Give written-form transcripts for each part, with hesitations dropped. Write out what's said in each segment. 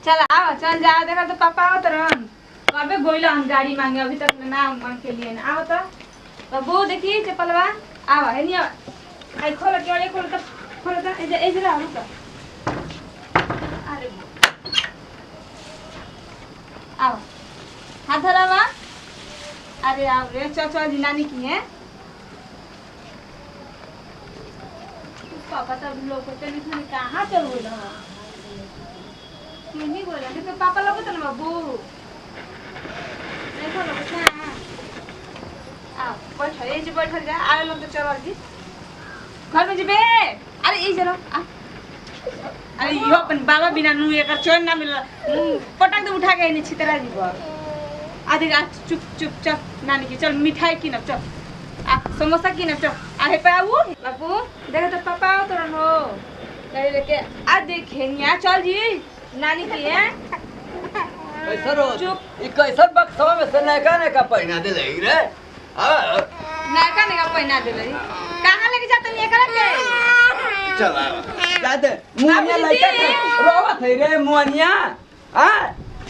चल आओ चल जा देखा तो पापा आओ तरन कबे गोइला हम गाड़ी मांगे अभी तक ना मांग के लिए ना आओ तो बाबू देखी चप्पलवा आओ है नहीं आई खोल के वाले खोल तो ए जरा रुक अरे आओ हाथ धरावा अरे आओ रे चल जी नानी की है पापा तब लोग को नहीं कहाँ चल गए नहीं बोला तो पापा लोग तो ना बाबू देखो लोग ना आ बैठ ये जी बैठ जा आए लोग तो चलो जी घर में जीबे अरे ये जरा अरे यो अपन बाबा बिना नु एकर चोर ना मिल पटक दे उठा के नहीं छितरा जी आधे चुप चल नानी की चल मिठाई की न चल आ समोसा की न चल आहे पे आऊ बाबू देखो तो पापा आओ तो हो ले लेके आ देखे यहाँ चल जी नानी की है कैसा रोज ई कैसा बक्सवा में से नैका पहना दे लई रे नैका पहना दे लई कहां लेके जात नहीं एकरा के चल जाते मुनिया लइका रोवत है रे मुनिया हां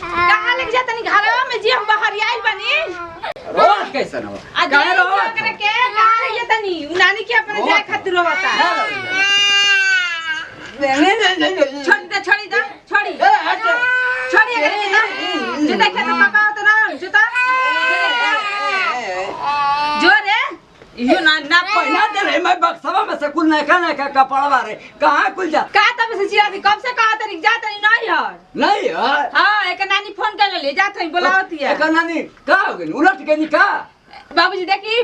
कहां लेके जात नहीं घरवा में जी हम बाहर आइल बनी रोवत कैसा न हो काहे रोवत करे के कहां ले जात नहीं नानी के अपने जाए खातिर रोवता छोड़ी जो देखे तो पापा तो ना जूता जो रे यो ना पहना दे रे मैं बक्सवा में से कुल नैका कपड़वा रे कहां कुल जा का तब से चिरा कब से कहा तरी जा तरी नहीं यार नहीं यार हां एक नानी फोन कर ले जा तरी बुलावती है एक नानी का हो गई उलट के निका बाबूजी देखी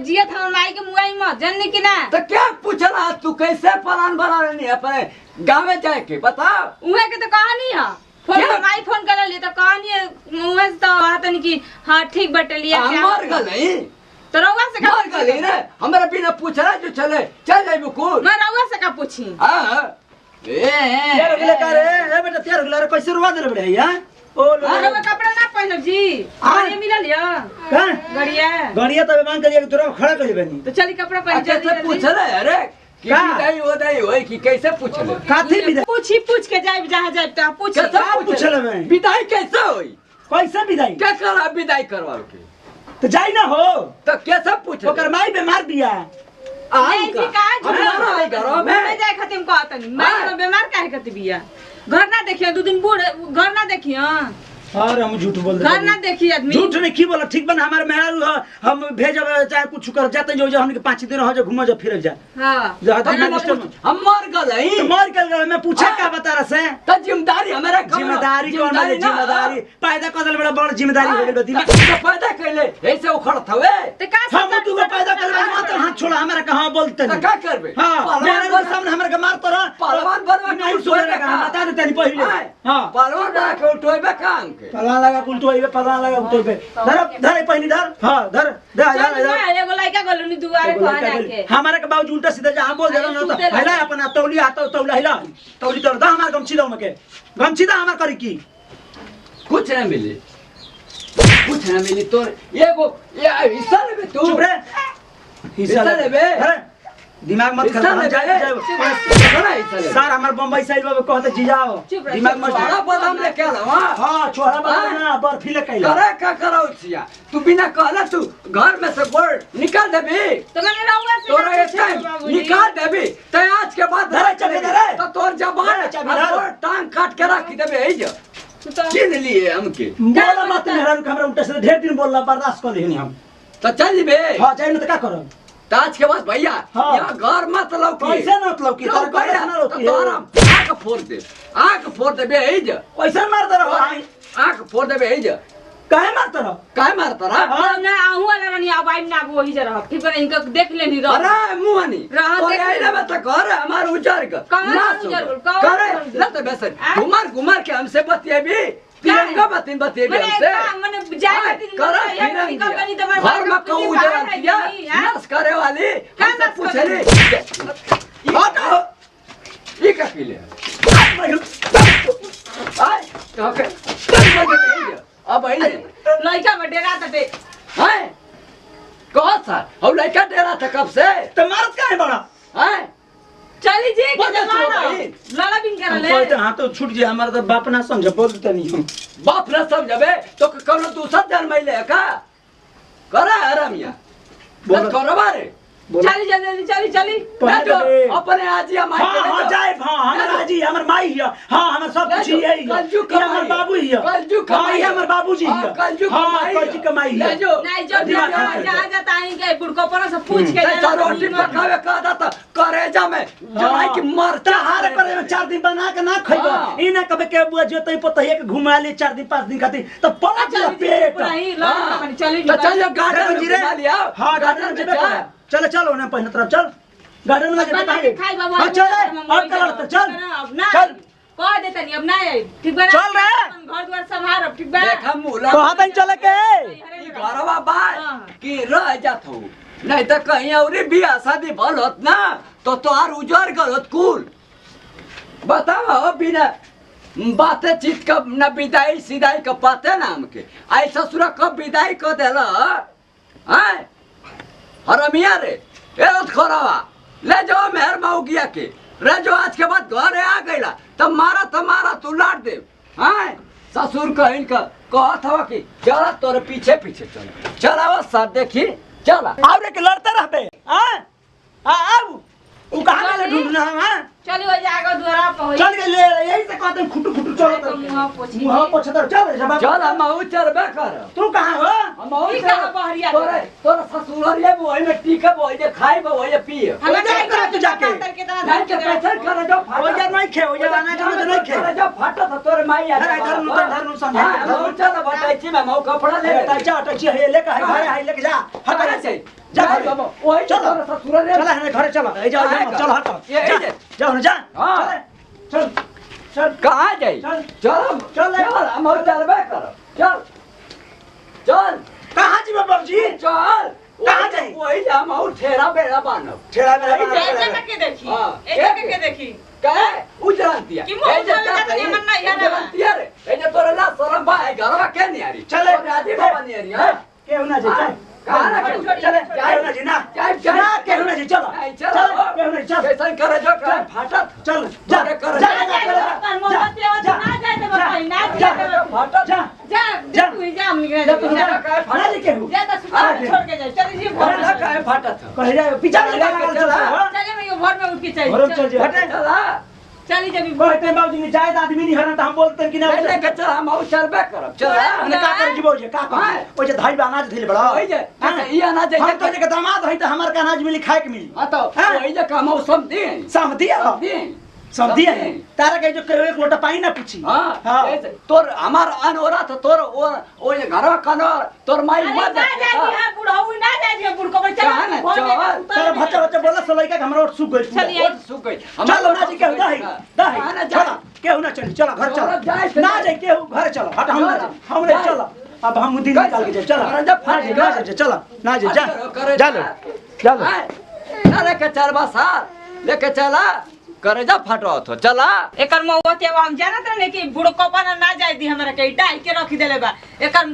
जिया था माई के मुआई में जानने की ना तो क्या पूछला तू कैसे प्लान बना रही अपने गांव में जाए के बताओ उहे के तो कहानी है फोन माई फोन कर ले तो कहानी उहे तो हाथ नहीं की हां ठीक बटलिया क्या मर गई तो रउआ से मर गई रे हमरा बिना पूछला जो चले चल जाइबो को मैं रउआ से का पूछी हां यार अगले का रे ए बेटा त्यार अगला रे कैसे रुवा दे बड़े या ओ लो अरे वो कपड़ा ना पहनो जी ये मिला लिया का गड़िया तबे मांग के तोरा खड़ा कर बनी तो चली कपड़ा पहन कैसे पूछले अरे कि विदाई होदाई होई कि कैसे पूछले काथी विदाई पूछ के जाए जहां जाए तो पूछ कैसे पूछले मैं विदाई कैसे होई कैसे विदाई क्या करा विदाई करवाओ के तो जाई ना हो तो कैसे पूछ ओकर माई बीमार दिया नहीं जी का हमारा है घरों में मैं जाए खतिम कहतनी मैं बीमार काहे करती बिया घर ना देखियो दो दिन बूढ़ घर ना देखियो और हम झूठ बोल दे घर ना देखी आदमी झूठ नहीं की बोला ठीक बन हमारे महल हम भेजब चाहे कुछ कर जाते जो हमने 5 दिन हो जा घूम जा फिर जा हां हम मर गए मर गए मैं पूछा का बता रहा से तो जिम्मेदारी हमारा जिम्मेदारी कौन है जिम्मेदारी पैदा कर बड़ा बड़ जिम्मेदारी हो गेल बती पैदा कैले ऐसे उखड़त हवे तो का हम तू पैदा कर मत हाथ छोड़ा हमारा कहां बोलते तो का करबे हां मेरे सामने हमरा के मार तोरा पहलवान बनवा नहीं सोले का बता दे तनी पहले हां पहलवान बना के उठोइबे काम के पला लगा उल्टो आइबे पला लगा उल्टो पे धर पहली धर हां धर एगो लइका गलनी दुआरे कहना के हमारे के बाबू उल्टा सीधा जा हम बोल देला ना तो हैला अपना तौली आता तौला हैला तौली तो दा हमार गमछी दो मके गमछी दा हमार करी की कुछ ना मिली तोर एगो ये हिस्सा लेबे तू चुप रे हिस्सा लेबे दिमाग मत खराब सर हमार बम्बई साइड में कहते जिजाओ दिमाग मत बड़ा बदाम लेके आला हां छोड़ा बदाम ना बर्फी लेके आइला करे का कराउ छिया तू बिना कहला तू घर में से गोड़ निकाल देबी तो मैंने रउआ से तोरा एक टाइम निकाल देबी त आज के बाद धरे चबे धरे तो तोर जबान और टांग काट के रख देबे हे जो चिन लिए हमके बोला मत मेरा हमरा उल्टा से ढेर दिन बोलला बर्दाश्त कर लेनी हम तो चल जेबे हां चाहिए तो का करब ताज के बाद भैया यहाँ घर मत लौकी कैसे मत लौकी तार कैसे ना लौकी आंख फोड़ दे बे हे जा कैसे मार दे रहा आंख फोड़ दे बे हे जा काहे मारत रह काहे मारत रह हां ना आहू वाला बनी अब आई ना वही जरा ठीक बन इनका देख लेनी रह अरे मुहनी तो आइला में तो घर हमार उजर का ना करे ना तो बेसन घुमार के हमसे बतिएबी तिरंगा बतिएबी हमसे मैंने जाए दिन घर में कहूं उजर दिया नाश करे वाली हमसे पूछली हटो ये का किले आय तो के अब आई लइका में डेरा तटे हैं कौन सा हम लइका डेरा था कब से तो मारत काहे बड़ा हैं चली जी के बोले तो जमाना भाई। लड़ा बिन कर ले कहते हां तो छूट जे हमारा तो बाप ना समझ बोलते नहीं हम बाप न समझबे तो कौनो दूसरा जन्म ले का करा हरामिया बोल करो बारे चली जल्दी चली चली अपने आजी हम हां जाए हां हमारा आजी हमर माई हिया हां हमर सब कुछ है कलजू हमर बाबू हिया कलजू कमाई हमर बाबूजी हिया कलजू हां कलजू कमाई हिया नहीं जो जा जाता है के बुड़को पर से पूछ के कैसा रोटी पकावे का दाता करेजा में जलाई की मरता हार पर 4 दिन बना के ना खइबो इने कबे के बुआ जोतई पतई के घुमा ले 4 दिन 5 दिन खातिर तो पला चला पेट चली तो चल गार्डन में घुमा लिया हां गार्डन में चल चल ओने पहिने तरफ चल गार्डन में खाई बाबू हां चल और कर चल चल कह देता नहीं अब ना ठीक बा चल रे घर द्वार संभाल ठीक बा देखा मुला कहां तक चले के ई घरवा बा कि रह जात हो नहीं तो कहीं औरी बियाह शादी भल होत ना तो तोहार उजर गलत कुल बताओ हो बिना बातें चीज कब न विदाई सिदाई का पते ना हमके आई ससुरा कब विदाई कर देला हैं हरमिया रे ए खरावा ले जाओ मेहर मौगिया के रे जो आज के बाद घरे आ गईला तब मारा तू लाट दे हैं ससुर कहिन का कहत हवा कि चला तोरे पीछे पीछे चला साथ देखी चला और एक लड़ते रहबे हां आओ उ कहां ले ढूंढना हां चली हो जाएगा द्वारा पहुंच चल के ले यही से कहते हैं खुटू खुटू चलो तो मुंह पोछ तर चल रे बाबा चल हम आउ चलबे कर तू कहां हो हम आउ ई कहां बहरिया तोरे तोरा ससुररिया वो में टीका वो जे खाई वो जे पिए हमें क्या करे तू जाके? नहीं के पैसा कर जो हो जा नहीं खे हो जा ना कर नहीं खे कर जो फाटा तो तोरे माई आ अरे इधर नु समझा हम चल बताई छी मैं मौ कपड़ा ले टच है ले का घरे है लेके जा हट से जा जा ओए चल तोरा ससुररिया चल है घरे चल ए जा चल हट जा ना जा चल चल कहाँ जाई चल। चल चल। हम आउ चलबे कर चल चल कहां जी बाबूजी चल कहाँ जाई? वही हम आउ ठेरा बेड़ा बानब ठेला मेरा ऐसे के देखी हाँ, ऐसे के देखी कहे उजरांतिया कि मुंह उजरांत जाता नहीं, मन नहीं है ना। उजरांतिया रे ए जे तोरे ला शरम बा है घरवा के नहीं आरी चले। राजी बाबा नहीं आरी हां के होना जी चल कहाँ ना क्यों? चले के होना जी ना ना के होना जी चल चल के होना जी चल कैसा करे जो कर फाटत चल जा कर जा पर मोहब्बत आवाज ना जाए तो बताई ना जाए फाटत जा जा तू जा हम निकल जा तू जा कहे ना फाटत जी के हो जा तो सुबह छोड़ के जाए चल जी अरे ना कहे फाटत कह जा पीछा में लगा चल चले मैं घर में उठ के चाहिए घर में चल जा हटे चला चली जब कहते हैं बाबूजी ने जायद आदमी नहीं हरन तो हम बोलते हैं कि ना पहले के चल हम आउ चलबे करब चल हमने का कर जीवो जे का कर ओ जे धाई अनाज धइल बड़ा ओइ जे ई अनाज हम तो जे दामाद हई त हमर का अनाज मिली खाए के मिली हां तो ओइ जे कमाउ सब दे समझी हो दे समझी है तारा के जो एक लोटा पानी ना पूछी हां तोर हमार अनोरा तो तोर ओ जे घरवा कनो तोर माई मर ना जाए हां बुढ़ऊ ना जाए बुढ़ को चल चल बच्चा बोला से लइका के हमरा ओट सुख गइल चलिए। ओट सुख गई चल ना जी के दही दही चल केहू ना चल चल घर चल ना जाए केहू घर चल हट हम ले चल अब हम दिन निकाल के जाए चल चल ना जा जा जा अरे के चलबा सार लेके चला करे जा फटो तो चला एकर मौत अब हम जानत रहे कि बुढ़ कोपन ना जाए दी हमरा के डाई के रख देले बा एकर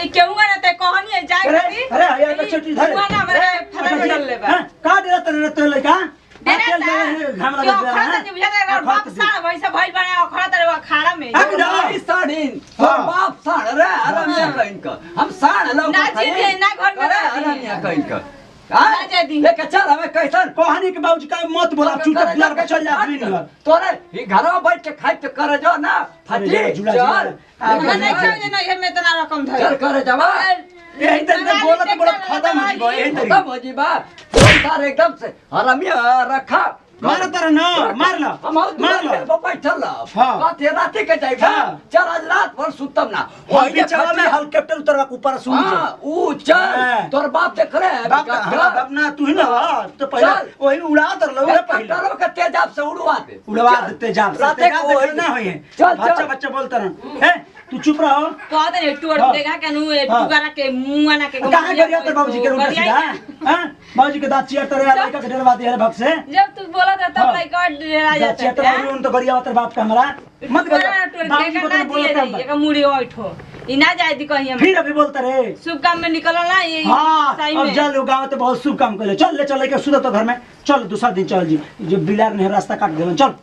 ई केहुगा ना ते कहनी है जाए दी अरे ये तो छोटी धर ना हमरा फरक चल ले बा का दे तने तो लइका बाप साढ़ रे अरमिया कहीं का हम साढ़ लोग लेके चल हमें कैसन कहानी के बाबूजी का मत बोला चुपचाप लड़का चल जा दिन भर तोरे ही घरवा बैठ के खाई के करे जो ना फटी चल चल करे जावा यही तरीके बोलत खत्म हो जीबो यही तरीके खत्म हो जीबा सारे एकदम से हरमिया रखा मार तर ना मार ला हम मार ला बैठल हां बात रात के जाई चल आज रात भर सुतम ना ओई बीचवा में हेलीकॉप्टर उतरवा के ऊपर सुन जा ऊ चल तोर बाप देख रहे बाप ना तू ही ना तो पहले वही उड़ा तर लो पहले करो के तेजाब से उड़वा देते जान रात को को ना होए चल बच्चा बच्चा बोलता ना है तू चुप रहो कहते ने टूर देखा केनु टुगारा के मुंगाना के कहां गरिया तर बाबूजी के उल्टा सीधा हां बाबूजी के दांत चियर तर लड़का के डरवा दिया भग से जब तू बोला था तब लाइक डरा जाता चियर तर उन तो गरिया तर बाप का हमरा मत कर बाबूजी को तो बोलता है एक मुड़ी ओठो ई ना जाए दी कहीं हम फिर अभी बोलता रे शुभ काम में निकलल ना ये हाँ सही अब में जा लो गाँव तो बहुत शुभ काम कर ले चल ले चल के सुधा तो घर में चल दूसरा दिन चल जी जो बिलार ने रास्ता काट दे चल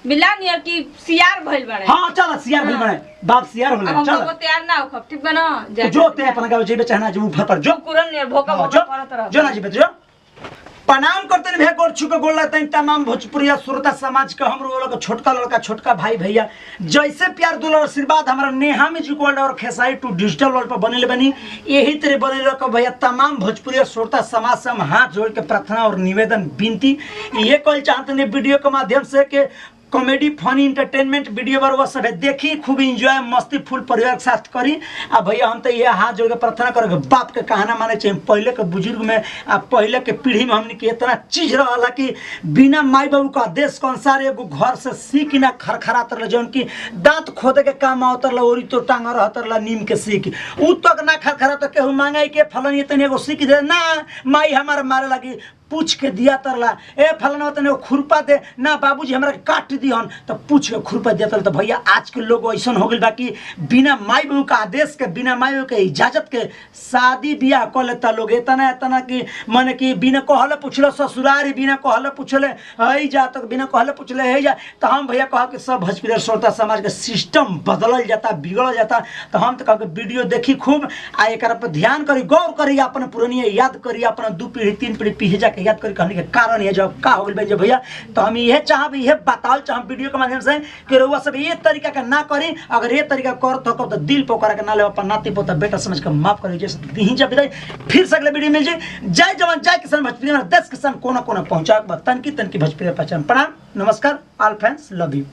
मिला नियर की सियार भइल बड़े हाँ चल सियार भी बने बाप सियार हो अब हम चल लोग तैयार ना हो खब ठीक बना जो ते अपना गाँव जेबे चाहना जो ऊपर पर जो कुरन नियर भोका हाँ, भोका करत रह जो ना जी जो प्रणाम करते हैं गोर छुके गोर लगते हैं तमाम भोजपुरिया श्रोता समाज का हम लोग छोटका लड़का छोटका भाई भैया जैसे प्यार दुलार आशीर्वाद हमारा नेहा म्यूजिक वर्ल्ड और खेसाई टू डिजिटल वर्ल्ड पर बने बनी यही तरह बने रहो भैया तमाम भोजपुरिया श्रोता समाज से हम हाथ जोड़ के प्रार्थना और निवेदन विनती ये कल चाहते हैं वीडियो के माध्यम से कि कॉमेडी फनी इंटरटेनमेंट वीडियो पर वह सब देखी खूब इंजॉय मस्ती फुल परिवार के साथ करी आ भैया हम तो ये हाथ जोड़ के प्रार्थना करेंगे बाप के कहना माने चाहिए पहले के बुजुर्ग में आ पहले के पीढ़ी में हमने के इतना चीज रहा कि बिना माई बाबू का आदेश के अनुसार एगो घर से सीख ना खरखरात रहा जौन की दांत खोदे के काम आवत रहा ओरी तो टांग रहत रहा नीम के सीख उ तक ना खरखरा तो केहू मांगे के फलन ये तनी एगो सीख दे ना माई हमारे मारे लगी पूछ के दिया तरला ए फलाना तने खुरपा दे ना बाबूजी हमरा काट दिहन तो पूछ के खुरपा दिया तरला तो भैया आज के लोग ऐसा हो गइल बा कि बिना माई बाबू का आदेश के बिना माई बाबू के इजाजत के शादी बियाह कर लेता लोग इतना कि माने कि बिना कहले पूछले ससुरारी बिना कहले पूछले हई जा तक बिना कहले पूछले हई जा तो हम भैया कह के सब भोजपुरी श्रोता समाज के सिस्टम बदलल जाता बिगड़ल जाता तो हम तो कह के वीडियो देखी खूब आ एकरा पर ध्यान करी गौर करी अपन पुरानी याद करी अपन 2 पीढ़ी 3 पीढ़ी पीछे जाके याद करी कहने के कारण ये जब का हो गइल भैया तो हम ये चाहब ये बताल चाहब वीडियो के माध्यम से कि रउआ सब ये तरीका का ना करी अगर ये तरीका कर तो दिल पे ओकरा के ना ले अपन नाती पोता बेटा समझ के माफ करी जैसे दीही जब विदाई फिर से अगले वीडियो मिल जाए जय जवान जय किसान भोजपुरी में 10 किसान कोना कोना पहुंचा तन की भोजपुरी पहचान प्रणाम नमस्कार ऑल फ्रेंड्स लव यू।